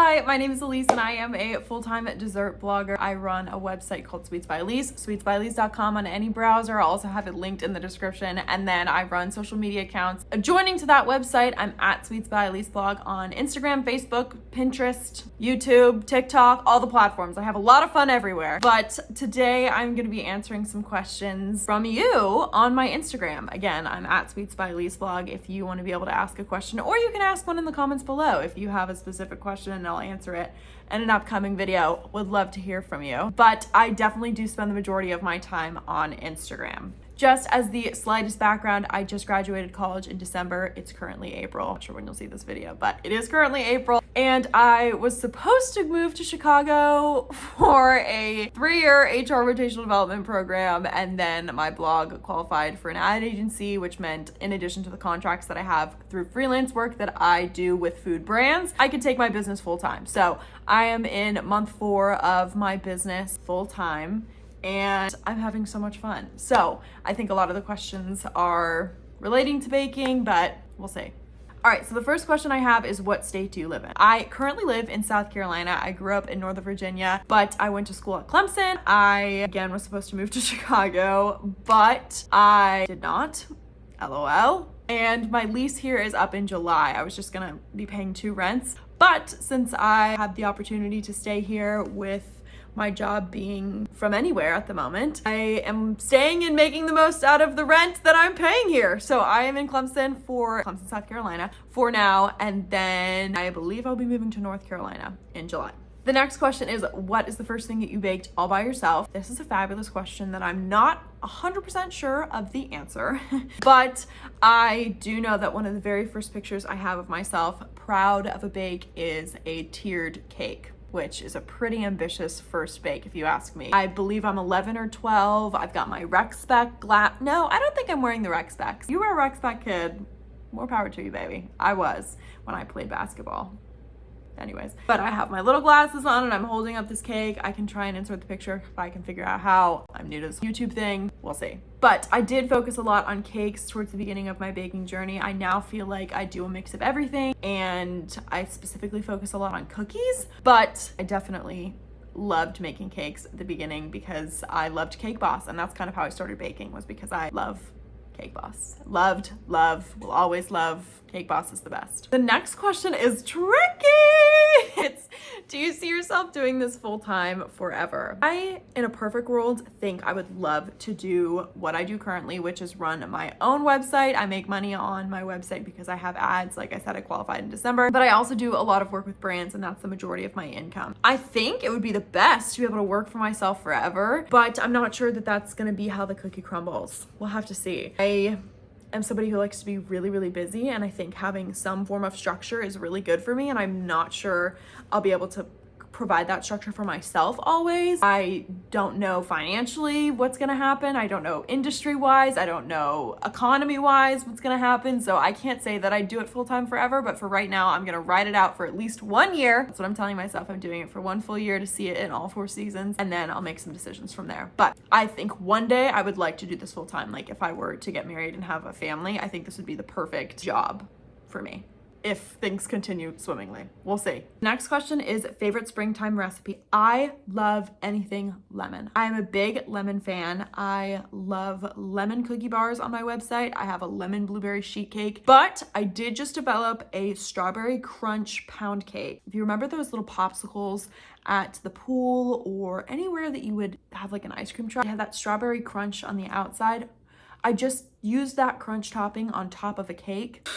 Hi, my name is Elise and I am a full-time dessert blogger. I run a website called Sweets by Elise, sweetsbyelise.com on any browser. I'll also have it linked in the description. And then I run social media accounts. Adjoining to that website, I'm at Sweets by Elise blog on Instagram, Facebook, Pinterest, YouTube, TikTok, all the platforms. I have a lot of fun everywhere. But today I'm going to be answering some questions from you on my Instagram. Again, I'm at Sweets by Elise blog if you want to be able to ask a question, or you can ask one in the comments below if you have a specific question and I'll answer it in an upcoming video. Would love to hear from you. But I definitely do spend the majority of my time on Instagram. Just as the slightest background, I just graduated college in December. It's currently April. Not sure when you'll see this video, but it is currently April. And I was supposed to move to Chicago for a 3-year HR rotational development program. And then my blog qualified for an ad agency, which meant in addition to the contracts that I have through freelance work that I do with food brands, I could take my business full time. So I am in month 4 of my business full time. And I'm having so much fun. So I think a lot of the questions are relating to baking, but we'll see. All right, so the first question I have is, what state do you live in? I currently live in South Carolina. I grew up in Northern Virginia, but I went to school at Clemson. I, again, was supposed to move to Chicago, but I did not, LOL. And my lease here is up in July. I was just gonna be paying 2 rents. But since I had the opportunity to stay here with my job being from anywhere at the moment, I am staying and making the most out of the rent that I'm paying here. So I am in Clemson, South Carolina for now. And then I believe I'll be moving to North Carolina in July. The next question is, what is the first thing that you baked all by yourself? This is a fabulous question that I'm not 100% sure of the answer, but I do know that one of the very first pictures I have of myself proud of a bake is a tiered cake, which is a pretty ambitious first bake if you ask me. I believe I'm 11 or 12. I've got my rec spec glass. No, I don't think I'm wearing the rec specs. You were a rec spec kid. More power to you, baby. I was when I played basketball. Anyways, but I have my little glasses on and I'm holding up this cake. I can try and insert the picture if I can figure out how. I'm new to this YouTube thing. We'll see. But I did focus a lot on cakes towards the beginning of my baking journey. I now feel like I do a mix of everything, and I specifically focus a lot on cookies, but I definitely loved making cakes at the beginning because I loved Cake Boss, and that's kind of how I started baking, was because I love Cake Boss. Love, will always love. Cake Boss is the best. The next question is tricky. It's, do you see yourself doing this full time forever? I, in a perfect world, think I would love to do what I do currently, which is run my own website. I make money on my website because I have ads. Like I said, I qualified in December, but I also do a lot of work with brands, and that's the majority of my income. I think it would be the best to be able to work for myself forever, but I'm not sure that that's gonna be how the cookie crumbles. We'll have to see. I am somebody who likes to be really, really busy, and I think having some form of structure is really good for me, and I'm not sure I'll be able to provide that structure for myself always. I don't know financially what's gonna happen. I don't know industry-wise. I don't know economy-wise what's gonna happen. So I can't say that I do it full-time forever, but for right now, I'm gonna ride it out for at least 1 year. That's what I'm telling myself. I'm doing it for 1 full year to see it in all 4 seasons, and then I'll make some decisions from there. But I think one day I would like to do this full-time. Like if I were to get married and have a family, I think this would be the perfect job for me, if things continue swimmingly. We'll see. Next question is favorite springtime recipe. I love anything lemon. I'm a big lemon fan. I love lemon cookie bars on my website. I have a lemon blueberry sheet cake, but I did just develop a strawberry crunch pound cake. If you remember those little popsicles at the pool or anywhere that you would have like an ice cream truck, I had that strawberry crunch on the outside. I just used that crunch topping on top of a cake.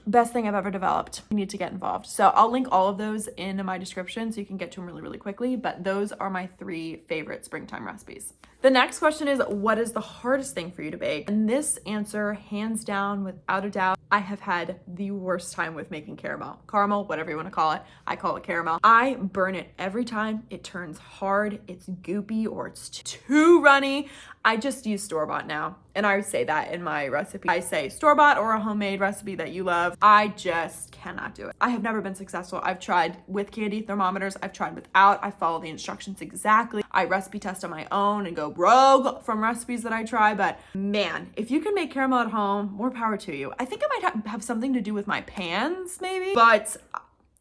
Best thing I've ever developed. You need to get involved. So I'll link all of those in my description so you can get to them really, really quickly. But those are my 3 favorite springtime recipes. The next question is, what is the hardest thing for you to bake? And this answer, hands down, without a doubt, I have had the worst time with making caramel. Caramel, whatever you want to call it. I call it caramel. I burn it every time. It turns hard, it's goopy, or it's too runny. I just use store-bought now. And I say that in my recipe. I say store-bought or a homemade recipe that you love. I just cannot do it. I have never been successful. I've tried with candy thermometers. I've tried without. I follow the instructions exactly. I recipe test on my own and go rogue from recipes that I try. But man, if you can make caramel at home, more power to you. I think it might have something to do with my pans maybe, but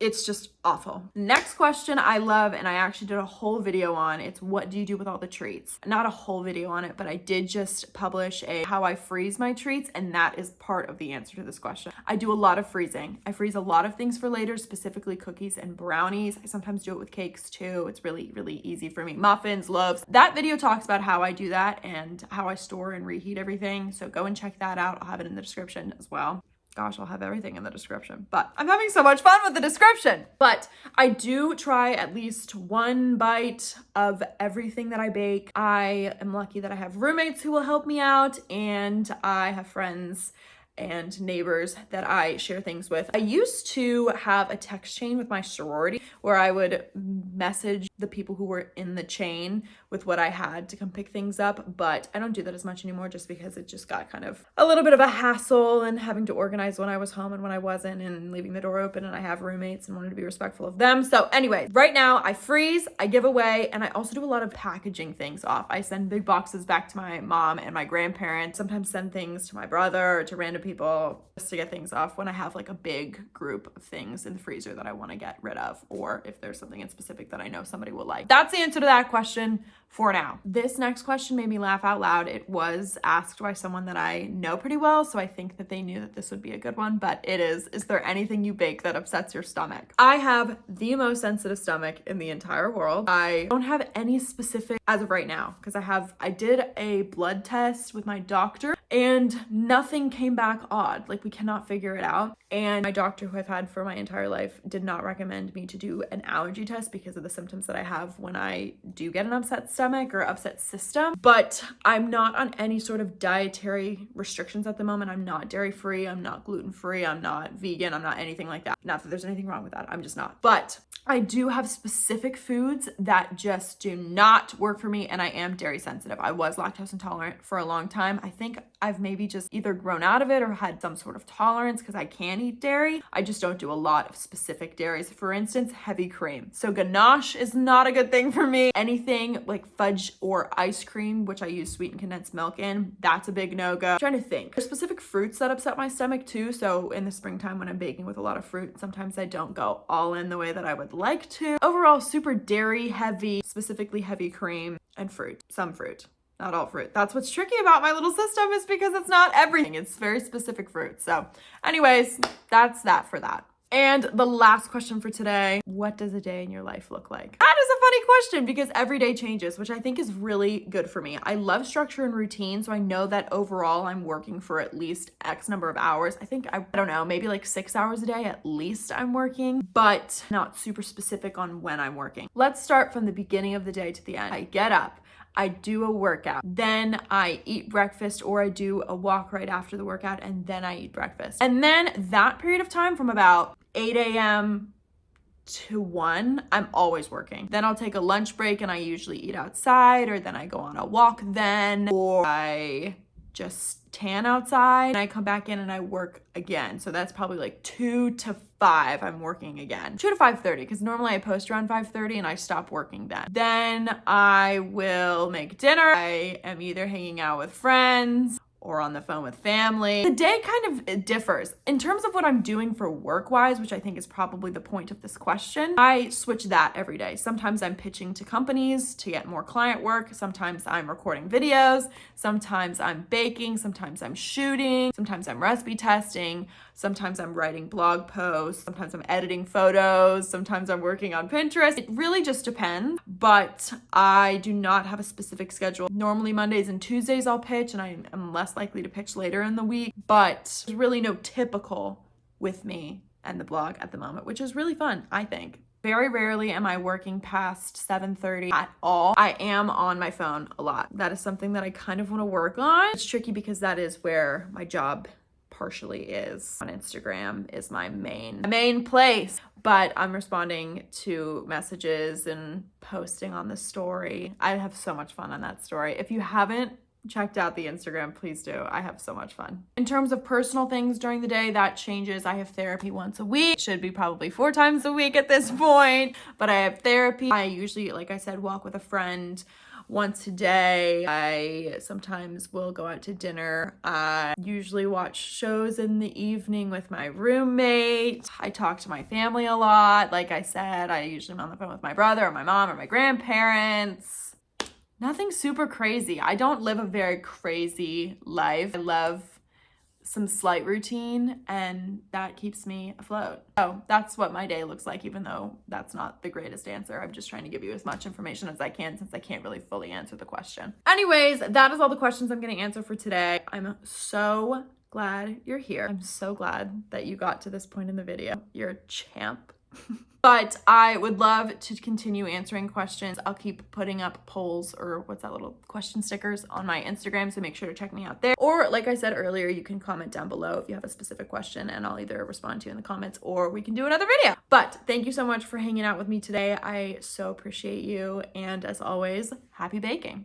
It's just awful. Next question I love, and I actually did a whole video on, it's what do you do with all the treats? Not a whole video on it, but I did just publish a how I freeze my treats, and that is part of the answer to this question. I do a lot of freezing. I freeze a lot of things for later, specifically cookies and brownies. I sometimes do it with cakes too. It's really, really easy for me. Muffins, loaves. That video talks about how I do that and how I store and reheat everything. So go and check that out. I'll have it in the description as well. Gosh, I'll have everything in the description, but I'm having so much fun with the description. But I do try at least one bite of everything that I bake. I am lucky that I have roommates who will help me out, and I have friends and neighbors that I share things with. I used to have a text chain with my sorority where I would message the people who were in the chain with what I had to come pick things up, but I don't do that as much anymore just because it just got kind of a little bit of a hassle and having to organize when I was home and when I wasn't and leaving the door open, and I have roommates and wanted to be respectful of them. So anyway, right now I freeze, I give away, and I also do a lot of packaging things off. I send big boxes back to my mom and my grandparents, sometimes send things to my brother or to random people just to get things off when I have like a big group of things in the freezer that I want to get rid of, or if there's something in specific that I know somebody will like. That's the answer to that question for now. This next question made me laugh out loud. It was asked by someone that I know pretty well, so I think that they knew that this would be a good one, but it is there anything you bake that upsets your stomach? I have the most sensitive stomach in the entire world. I don't have any specific as of right now because I did a blood test with my doctor and nothing came back odd. Like, we cannot figure it out. And my doctor, who I've had for my entire life, did not recommend me to do an allergy test because of the symptoms that I have when I do get an upset stomach or upset system. But I'm not on any sort of dietary restrictions at the moment. I'm not dairy-free, I'm not gluten-free, I'm not vegan, I'm not anything like that. Not that there's anything wrong with that, I'm just not. But I do have specific foods that just do not work for me, and I am dairy sensitive. I was lactose intolerant for a long time. I think I've maybe just either grown out of it or had some sort of tolerance because I can eat dairy. I just don't do a lot of specific dairies. For instance, heavy cream. So ganache is not a good thing for me. Anything like fudge or ice cream, which I use sweetened condensed milk in, that's a big no-go. I'm trying to think. There's specific fruits that upset my stomach too. So in the springtime when I'm baking with a lot of fruit, sometimes I don't go all in the way that I would like to. Overall, super dairy heavy, specifically heavy cream and fruit. Some fruit. Not all fruit. That's what's tricky about my little system, is because it's not everything. It's very specific fruit. So anyways, that's that for that. And the last question for today, what does a day in your life look like? That is a funny question because every day changes, which I think is really good for me. I love structure and routine, so I know that overall I'm working for at least X number of hours. I think, I don't know, maybe like 6 hours a day at least I'm working, but not super specific on when I'm working. Let's start from the beginning of the day to the end. I get up. I do a workout, then I eat breakfast, or I do a walk right after the workout, and then I eat breakfast. And then that period of time from about 8 a.m. to 1, I'm always working. Then I'll take a lunch break and I usually eat outside, or then I go on a walk then, or I just tan outside and I come back in and I work again. So that's probably like 2 to 5 I'm working again. 2 to 5:30 because normally I post around 5:30 and I stop working then. Then I will make dinner. I am either hanging out with friends or on the phone with family. The day kind of differs. In terms of what I'm doing for work-wise, which I think is probably the point of this question, I switch that every day. Sometimes I'm pitching to companies to get more client work. Sometimes I'm recording videos. Sometimes I'm baking. Sometimes I'm shooting. Sometimes I'm recipe testing. Sometimes I'm writing blog posts. Sometimes I'm editing photos. Sometimes I'm working on Pinterest. It really just depends, but I do not have a specific schedule. Normally Mondays and Tuesdays I'll pitch, and I am less likely to pitch later in the week, but there's really no typical with me and the blog at the moment, which is really fun, I think. Very rarely am I working past 7:30 at all. I am on my phone a lot. That is something that I kind of want to work on. It's tricky because that is where my job partially is. On Instagram is my main place, but I'm responding to messages and posting on the story. I have so much fun on that story. If you haven't checked out the Instagram, please do. I have so much fun. In terms of personal things during the day, that changes. I have therapy once a week. Should be probably 4 times a week at this point, but I have therapy. I usually, like I said, walk with a friend once a day. I sometimes will go out to dinner. I usually watch shows in the evening with my roommate. I talk to my family a lot. Like I said, I usually am on the phone with my brother or my mom or my grandparents. Nothing super crazy. I don't live a very crazy life. I love some slight routine, and that keeps me afloat. So that's what my day looks like, even though that's not the greatest answer. I'm just trying to give you as much information as I can since I can't really fully answer the question. Anyways, that is all the questions I'm going to answer for today. I'm so glad you're here. I'm so glad that you got to this point in the video. You're a champ. But I would love to continue answering questions. I'll keep putting up polls, or what's that, little question stickers on my Instagram, so make sure to check me out there. Or like I said earlier, you can comment down below if you have a specific question, and I'll either respond to you in the comments or we can do another video. But thank you so much for hanging out with me today. I so appreciate you, and as always, happy baking.